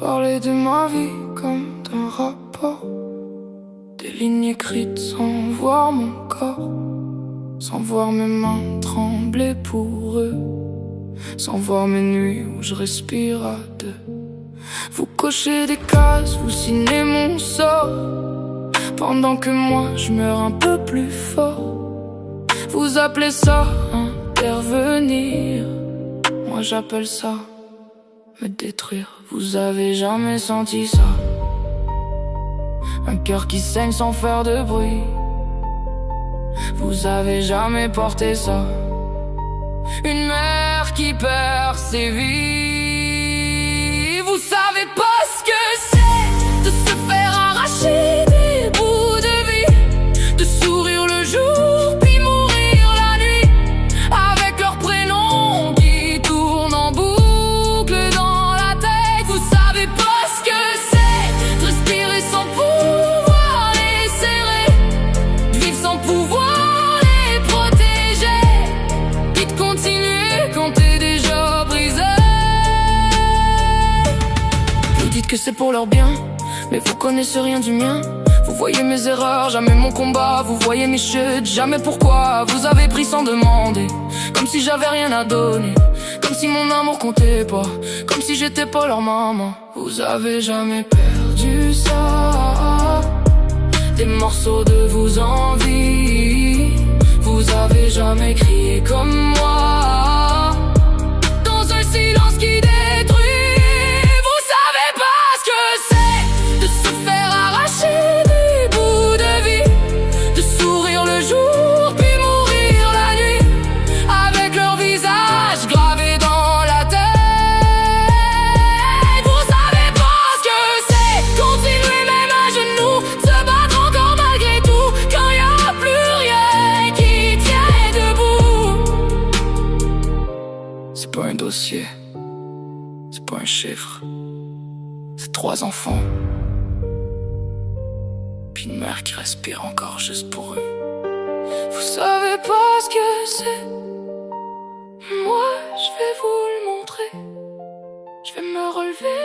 Parler de ma vie comme d'un rapport, des lignes écrites sans voir mon corps, sans voir mes mains trembler pour eux, sans voir mes nuits où je respire à deux. Vous cochez des cases, vous signez mon sort, pendant que moi je meurs un peu plus fort. Vous appelez ça intervenir, moi j'appelle ça me détruire. Vous avez jamais senti ça? Un cœur qui saigne sans faire de bruit. Vous avez jamais porté ça? Une mère qui perd ses vies. Vous savez pas ce que c'est de se faire arracher des bouts de vie, de sourire le jour puis mourir la nuit, avec leur prénom qui tourne en boucle dans la tête. Vous savez pas ce que c'est de respirer sans pouvoir les serrer, de vivre sans pouvoir les protéger, puis de continuer quand t'es déjà brisé. Vous dites que c'est pour leur bien, mais vous connaissez rien du mien. Vous voyez mes erreurs, jamais mon combat. Vous voyez mes chutes, jamais pourquoi. Vous avez pris sans demander, comme si j'avais rien à donner, comme si mon amour comptait pas, comme si j'étais pas leur maman. Vous avez jamais perdu ça, des morceaux de vous en vie. Vous avez jamais crié comme moi, dans un silence qui détruit. Vous savez pas ce que c'est de se faire arracher des bouts de vie, de sourire le jour puis mourir la nuit, avec leur visage gravé dans la tête. Vous savez pas ce que c'est continuer même à genoux, se battre encore malgré tout, quand y a plus rien qui tient debout. C'est pas un dossier, c'est pas un chiffre, c'est 3 enfants, puis une mère qui respire encore juste pour eux. Vous savez pas ce que c'est, moi je vais vous le montrer. Je vais me relever